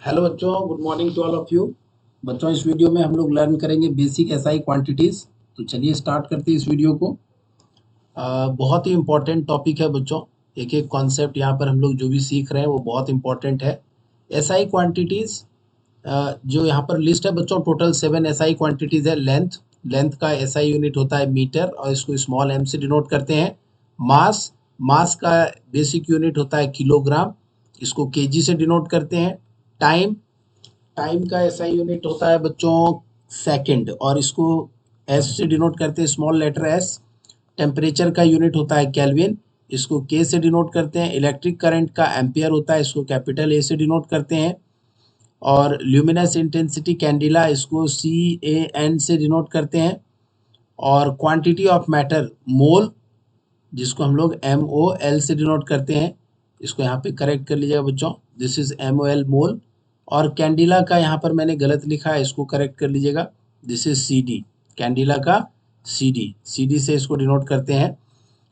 Hello बच्चों, good morning to all of you. बच्चों, इस वीडियो में हम लोग लर्न करेंगे बेसिक एसआई क्वांटिटीज। तो चलिए स्टार्ट करते हैं इस वीडियो को। बहुत ही इम्पोर्टेंट टॉपिक है बच्चों। एक एक कॉन्सेप्ट यहाँ पर हम लोग जो भी सीख रहे हैं वो बहुत इंपॉर्टेंट है। एसआई क्वांटिटीज जो यहाँ पर लिस्ट है बच्चों, टोटल 7 एसआई क्वांटिटीज है। लेंथ लेंथ का एसआई यूनिट होता है मीटर और इसको स्मॉल एम से डिनोट करते हैं। मास मास का बेसिक यूनिट होता है किलोग्राम, इसको केजी से डिनोट करते हैं। टाइम टाइम का एसआई यूनिट होता है बच्चों सेकंड और इसको एस से डिनोट करते हैं, स्मॉल लेटर एस। टेम्परेचर का यूनिट होता है केल्विन, इसको के से डिनोट करते हैं। इलेक्ट्रिक करंट का एम्पियर होता है, इसको कैपिटल ए से डिनोट करते हैं। और ल्यूमिनस इंटेंसिटी कैंडिला, इसको सी ए एन से डिनोट करते हैं। और क्वांटिटी ऑफ मैटर मोल, जिसको हम लोग एम ओ एल से डिनोट करते हैं। इसको यहाँ पे करेक्ट कर लीजिएगा बच्चों, this is M O L mole. और कैंडिला का यहाँ पर मैंने गलत लिखा है, इसको करेक्ट कर लीजिएगा, this is C D. Cadila का सी डी से इसको डिनोट करते हैं।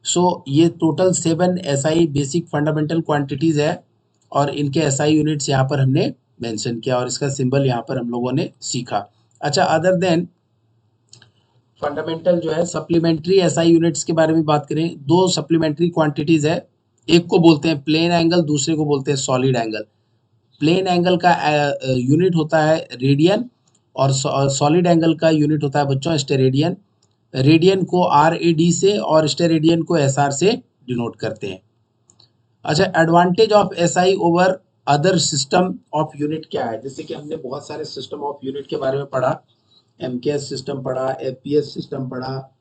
सो ये total 7 SI basic fundamental quantities है और इनके एसआई यूनिट्स यहाँ पर हमने मेंशन किया और इसका सिंबल यहाँ पर हम लोगों ने सीखा। अच्छा, अदर देन फंडामेंटल जो है सप्लीमेंट्री एसआई यूनिट्स के बारे में बात करें, दो सप्लीमेंट्री क्वांटिटीज है। एक को बोलते हैं प्लेन एंगल, दूसरे को बोलते हैं सॉलिड एंगल। प्लेन एंगल का यूनिट होता है रेडियन और सॉलिड एंगल का यूनिट होता है बच्चों स्टेरेडियन। रेडियन को आर ए डी से और स्टेरेडियन को एस आर से डिनोट करते हैं। अच्छा, advantage of SI over other system of unit क्या है? जैसे कि हमने बहुत सारे सिस्टम ऑफ यूनिट के बारे में पढ़ा, एमकेएस सिस्टम पढ़ा, एफपीएस सिस्टम पढ़ा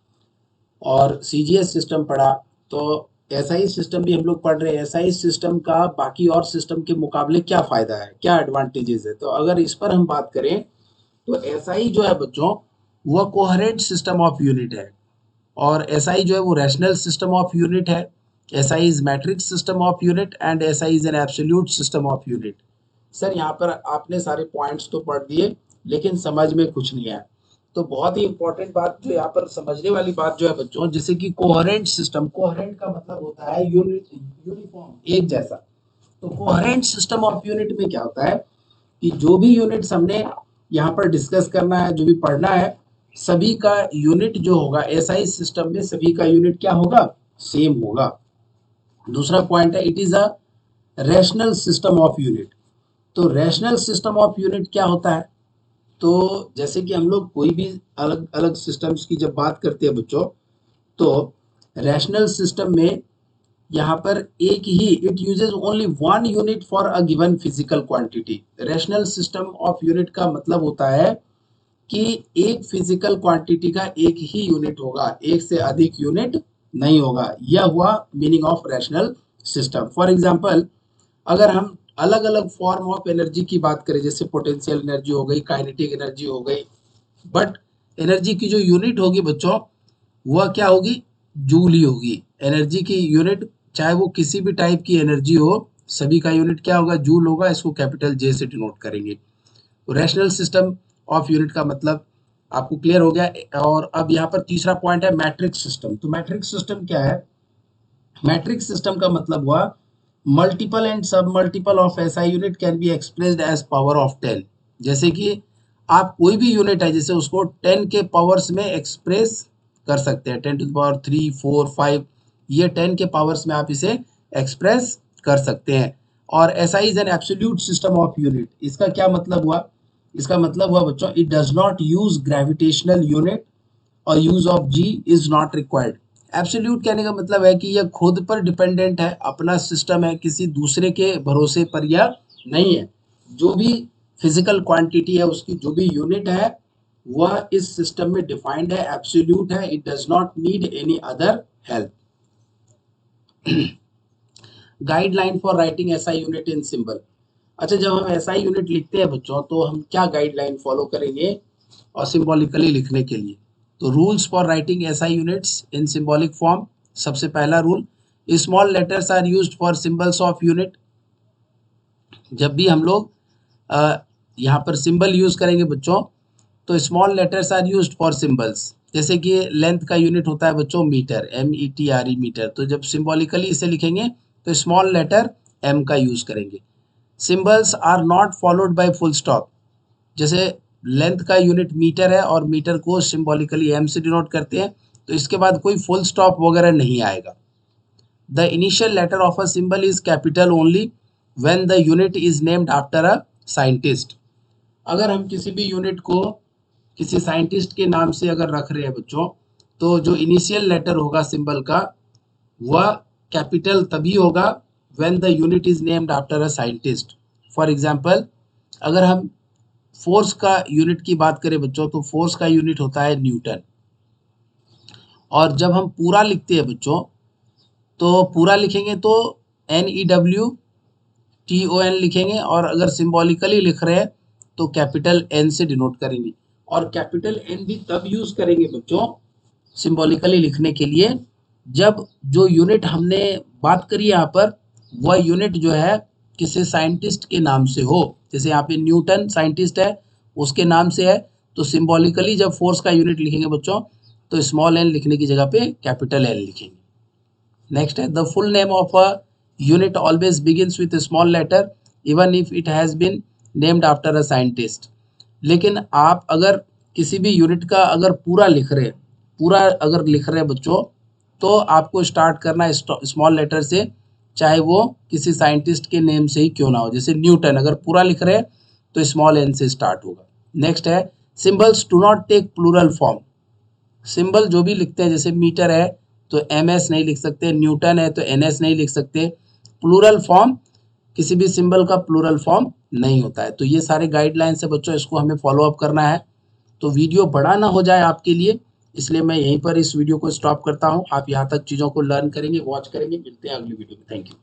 और सीजीएस सिस्टम पढ़ा। तो एसआई सिस्टम भी हम लोग पढ़ रहे हैं। एसआई सिस्टम का बाकी और सिस्टम के मुकाबले क्या फायदा है, क्या एडवांटेजेस है? तो अगर इस पर हम बात करें तो एसआई जो है बच्चों, वह कोहेरेंट सिस्टम ऑफ यूनिट है। और एसआई जो है वो रैशनल सिस्टम ऑफ यूनिट है। SI is matrix system of unit and SI is an absolute system of unit. Sir, यहाँ पर आपने सारे पॉइंट्स तो पढ़ दिए लेकिन समझ में कुछ नहीं आया। तो बहुत ही इंपॉर्टेंट बात जो यहाँ पर समझने वाली बात जो है बच्चों, जैसे कि कोहेरेंट सिस्टम, कोहेरेंट का मतलब होता है यूनिट, यूनिफॉर्म, एक जैसा। तो कोहेरेंट सिस्टम ऑफ यूनिट में क्या होता है कि जो भी यूनिट्स हमने यहाँ पर डिस्कस करना है, जो भी पढ़ना है, सभी का यूनिट जो होगा एसआई सिस्टम में, सभी का यूनिट क्या होगा? सेम होगा। दूसरा पॉइंट है, it is a rational system of unit. तो रैशनल सिस्टम ऑफ यूनिट क्या होता है? तो जैसे कि हम लोग कोई भी अलग अलग सिस्टम्स की जब बात करते हैं बच्चों, तो रैशनल सिस्टम में यहाँ पर एक ही, it uses only one unit for a given physical quantity. Rational system of unit का मतलब होता है कि एक फिजिकल क्वांटिटी का एक ही यूनिट होगा, एक से अधिक यूनिट नहीं होगा। यह हुआ meaning of rational system. For example, अगर हम अलग अलग फॉर्म ऑफ एनर्जी की बात करें, जैसे पोटेंशियल एनर्जी हो गई, काइनेटिक एनर्जी हो गई, बट एनर्जी की जो यूनिट होगी बच्चों, वह क्या होगी? जूल ही होगी। एनर्जी की यूनिट, चाहे वो किसी भी टाइप की एनर्जी हो, सभी का यूनिट क्या होगा? जूल होगा। इसको कैपिटल जे से डिनोट करेंगे। रैशनल सिस्टम ऑफ यूनिट का मतलब आपको क्लियर हो गया। और अब यहाँ पर तीसरा पॉइंट है मैट्रिक्स सिस्टम। तो मैट्रिक्स सिस्टम क्या है? मैट्रिक्स सिस्टम का मतलब हुआ multiple and submultiple of SI unit can be expressed as power of 10। जैसे कि आप कोई भी यूनिट है, जैसे उसको 10 के पावर्स में एक्सप्रेस कर सकते हैं, 10 टू द पावर 3, 4, 5, ये 10 के पावर्स में आप इसे एक्सप्रेस कर सकते हैं। और SI is an absolute system of unit. इसका क्या मतलब हुआ? इसका मतलब हुआ बच्चों, it does not use gravitational unit और use of G is not required. Absolute कहने का मतलब है कि यह खुद पर डिपेंडेंट है, अपना सिस्टम है, किसी दूसरे के भरोसे पर यह नहीं है। जो भी फिजिकल क्वांटिटी है, उसकी जो भी यूनिट है, वह इस सिस्टम में डिफाइंड है, एब्सोल्यूट है। It does not need any other help. Guideline for writing SI unit in symbol. अच्छा, जब हम एसआई यूनिट लिखते हैं बच्चों, तो हम क्या गाइडलाइन फॉलो करेंगे और सिंबॉलिकली लिखने के लिए? तो rules for writing SI units in symbolic form. सबसे पहला rule, small letters are used for symbols of unit. जब भी हम लोग यहाँ पर सिंबल यूज करेंगे बच्चों, तो small letters are used for symbols. जैसे कि लेंथ का यूनिट होता है बच्चों मीटर, METRE मीटर। तो जब सिंबॉलिकली इसे लिखेंगे तो स्मॉल लेटर एम का यूज करेंगे। Symbols are not followed by full stop. जैसे लेंथ का यूनिट मीटर है और मीटर को सिंबॉलिकली एम से डिनोट करते हैं, तो इसके बाद कोई फुल स्टॉप वगैरह नहीं आएगा। The initial letter of a symbol is capital only when the unit is named after a scientist. अगर हम किसी भी यूनिट को किसी साइंटिस्ट के नाम से अगर रख रहे हैं बच्चों, तो जो इनिशियल लेटर होगा सिंबल का वह कैपिटल तभी होगा when the unit is named after a scientist. For example, अगर हम फोर्स का यूनिट की बात करें बच्चों, तो फोर्स का यूनिट होता है न्यूटन। और जब हम पूरा लिखते हैं बच्चों, तो पूरा लिखेंगे तो NEWTON लिखेंगे, और अगर सिंबॉलिकली लिख रहे हैं तो कैपिटल N से डिनोट करेंगे। और कैपिटल N भी तब यूज करेंगे बच्चों सिंबॉलिकली लिखने के लिए, जब जो यूनिट हमने बात करी यहाँ पर वह यूनिट जो है किसी साइंटिस्ट के नाम से हो। जैसे यहाँ पे न्यूटन साइंटिस्ट है, उसके नाम से है, तो सिंबॉलिकली जब फोर्स का यूनिट लिखेंगे बच्चों, तो स्मॉल n लिखने की जगह पे कैपिटल N लिखेंगे। नेक्स्ट है the full name of a unit always begins with small letter even if it has been named after a scientist. लेकिन आप अगर किसी भी यूनिट का अगर पूरा लिख रहे हैं, पूरा अगर लिख रहे हैं बच्चों, तो आपको स्टार्ट करना है स्मॉल लेटर से, चाहे वो किसी साइंटिस्ट के नेम से ही क्यों ना हो। जैसे न्यूटन अगर पूरा लिख रहे हैं तो स्मॉल n से स्टार्ट होगा। नेक्स्ट है symbols do not take plural form. Symbol जो भी लिखते हैं, जैसे मीटर है तो MS नहीं लिख सकते, न्यूटन है तो NS नहीं लिख सकते। प्लूरल फॉर्म, किसी भी सिंबल का प्लूरल फॉर्म नहीं होता है। तो ये सारे गाइडलाइंस है बच्चों, इसको हमें फॉलो अप करना है। तो वीडियो बड़ा ना हो जाए आपके लिए, इसलिए मैं यहीं पर इस वीडियो को स्टॉप करता हूँ। आप यहाँ तक चीज़ों को लर्न करेंगे, वॉच करेंगे। मिलते हैं अगली वीडियो में। Thank you.